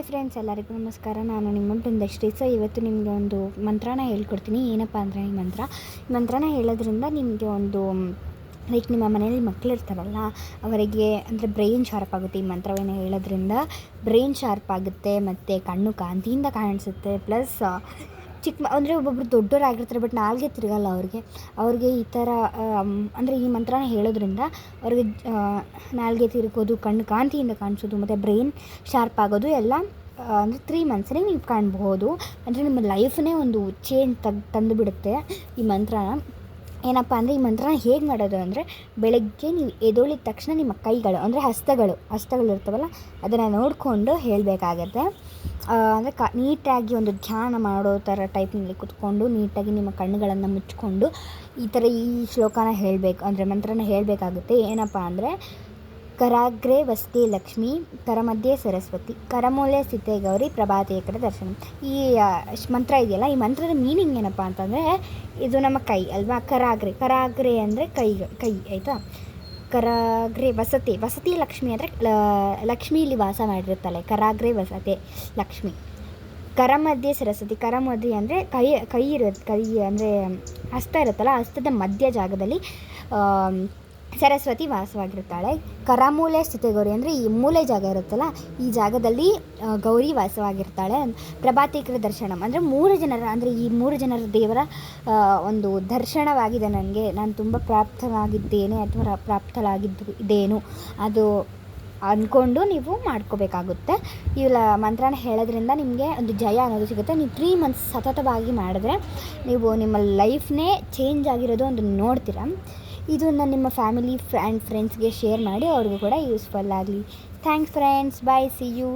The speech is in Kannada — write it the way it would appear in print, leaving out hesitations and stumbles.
ಹಾಯ್ ಫ್ರೆಂಡ್ಸ್, ಎಲ್ಲರಿಗೂ ನಮಸ್ಕಾರ. ನಾನು ನಿಮ್ಮ ಬೃಂದಶ್ರೀ. ಸೊ ಇವತ್ತು ನಿಮಗೆ ಒಂದು ಮಂತ್ರನ ಹೇಳ್ಕೊಡ್ತೀನಿ. ಏನಪ್ಪ ಅಂದರೆ ಈ ಮಂತ್ರನ ಹೇಳೋದ್ರಿಂದ ನಿಮಗೆ ಒಂದು ಲೈಕ್ ನಿಮ್ಮ ಮನೆಯಲ್ಲಿ ಮಕ್ಕಳಿರ್ತಾರಲ್ಲ ಅವರಿಗೆ ಅಂದರೆ ಬ್ರೈನ್ ಶಾರ್ಪ್ ಆಗುತ್ತೆ. ಈ ಮಂತ್ರವನ್ನು ಹೇಳೋದ್ರಿಂದ ಬ್ರೈನ್ ಶಾರ್ಪ್ ಆಗುತ್ತೆ ಮತ್ತು ಕಣ್ಣು ಕಾಂತಿಯಿಂದ ಕಾಣಿಸುತ್ತೆ. ಪ್ಲಸ್ ಅಂದರೆ ಒಬ್ಬೊಬ್ರು ದೊಡ್ಡವರಾಗಿರ್ತಾರೆ ಬಟ್ ನಾಲ್ಗೆ ತಿರುಗಲ್ಲ ಅವ್ರಿಗೆ ಈ ಥರ ಅಂದರೆ ಈ ಮಂತ್ರನ ಹೇಳೋದ್ರಿಂದ ಅವ್ರಿಗೆ ನಾಲ್ಗೆ ತಿರುಗೋದು, ಕಣ್ಣು ಕಾಂತಿಯಿಂದ ಕಾಣಿಸೋದು ಮತ್ತು ಬ್ರೈನ್ ಶಾರ್ಪ್ ಆಗೋದು ಎಲ್ಲ ಅಂದರೆ 3 ಮಂತ್ಸಲ್ಲಿ ನೀವು ಕಾಣ್ಬೋದು. ಅಂದರೆ ನಿಮ್ಮ ಲೈಫನ್ನೇ ಒಂದು ಚೇಂಜ್ ತಂದುಬಿಡುತ್ತೆ ಈ ಮಂತ್ರನ. ಏನಪ್ಪ ಅಂದರೆ ಈ ಮಂತ್ರನ ಹೇಗೆ ಮಾಡೋದು ಅಂದರೆ ಬೆಳಗ್ಗೆ ನೀವು ಎದ್ದೇಳಿದ ತಕ್ಷಣ ನಿಮ್ಮ ಕೈಗಳು ಅಂದರೆ ಹಸ್ತಗಳು ಇರ್ತಾವಲ್ಲ ಅದನ್ನು ನೋಡಿಕೊಂಡು ಹೇಳಬೇಕಾಗತ್ತೆ. ಅಂದರೆ ನೀಟಾಗಿ ಒಂದು ಧ್ಯಾನ ಮಾಡೋ ಥರ ಟೈಪ್ನಲ್ಲಿ ಕೂತ್ಕೊಂಡು ನೀಟಾಗಿ ನಿಮ್ಮ ಕಣ್ಣುಗಳನ್ನು ಮುಚ್ಚಿಕೊಂಡು ಈ ಥರ ಈ ಶ್ಲೋಕನ ಹೇಳಬೇಕು ಅಂದರೆ ಮಂತ್ರನ ಹೇಳಬೇಕಾಗುತ್ತೆ. ಏನಪ್ಪ ಅಂದರೆ ಕರಾಗ್ರೆ ವಸತಿ ಲಕ್ಷ್ಮಿ, ಕರಮಧ್ಯೆ ಸರಸ್ವತಿ, ಕರಮೂಲೆ ಸ್ಥಿತೆ ಗೌರಿ, ಪ್ರಭಾತೆ ಕಡೆ ದರ್ಶನ. ಈ ಮಂತ್ರ ಇದೆಯಲ್ಲ, ಈ ಮಂತ್ರದ ಮೀನಿಂಗ್ ಏನಪ್ಪ ಅಂತಂದರೆ ಇದು ನಮ್ಮ ಕೈ ಅಲ್ವಾ. ಕರಾಗ್ರೆ ಅಂದರೆ ಕೈ ಆಯಿತಾ. ಕರಾಗ್ರೆ ವಸತಿ ಲಕ್ಷ್ಮಿ ಅಂದರೆ ಲಕ್ಷ್ಮಿ ಇಲ್ಲಿ ವಾಸ ಮಾಡಿರುತ್ತಾಳೆ. ಕರಾಗ್ರೆ ವಸತಿ ಲಕ್ಷ್ಮಿ. ಕರಮಧ್ಯೆ ಸರಸ್ವತಿ, ಕರಮಧ್ಯೆ ಅಂದರೆ ಕೈ ಇರುತ್ತೆ, ಕೈ ಅಂದರೆ ಹಸ್ತ ಇರುತ್ತಲ್ಲ, ಹಸ್ತದ ಮಧ್ಯ ಜಾಗದಲ್ಲಿ ಸರಸ್ವತಿ ವಾಸವಾಗಿರ್ತಾಳೆ. ಕರಮೂಲೆ ಸ್ಥಿತಿ ಗೌರಿ ಅಂದರೆ ಈ ಮೂಲೆ ಜಾಗ ಇರುತ್ತಲ್ಲ ಈ ಜಾಗದಲ್ಲಿ ಗೌರಿ ವಾಸವಾಗಿರ್ತಾಳೆ. ಪ್ರಭಾತಿಕರ ದರ್ಶನಂ ಅಂದರೆ 3 ಜನರ ಅಂದರೆ ಈ 3 ಜನರ ದೇವರ ಒಂದು ದರ್ಶನವಾಗಿದೆ ನನಗೆ. ನಾನು ತುಂಬ ಪ್ರಾಪ್ತನಾಗಿದ್ದೇನೆ ಅಥವಾ ಪ್ರಾಪ್ತಳಾಗಿದ್ದೇನು ಅದು ಅಂದ್ಕೊಂಡು ನೀವು ಮಾಡ್ಕೋಬೇಕಾಗುತ್ತೆ. ಇವೆಲ್ಲ ಮಂತ್ರನ ಹೇಳೋದ್ರಿಂದ ನಿಮಗೆ ಒಂದು ಜಯ ಅನ್ನೋದು ಸಿಗುತ್ತೆ. ನೀವು 3 ಮಂತ್ಸ್ ಸತತವಾಗಿ ಮಾಡಿದ್ರೆ ನೀವು ನಿಮ್ಮ ಲೈಫ್ನೇ ಚೇಂಜ್ ಆಗಿರೋದು ಒಂದು ನೋಡ್ತೀರಾ. ಇದನ್ನು ನಿಮ್ಮ ಫ್ಯಾಮಿಲಿ ಆ್ಯಂಡ್ ಫ್ರೆಂಡ್ಸ್ಗೆ ಶೇರ್ ಮಾಡಿ, ಅವ್ರಿಗೂ ಕೂಡ ಯೂಸ್ಫುಲ್ ಆಗಲಿ. Thanks friends, bye, see you.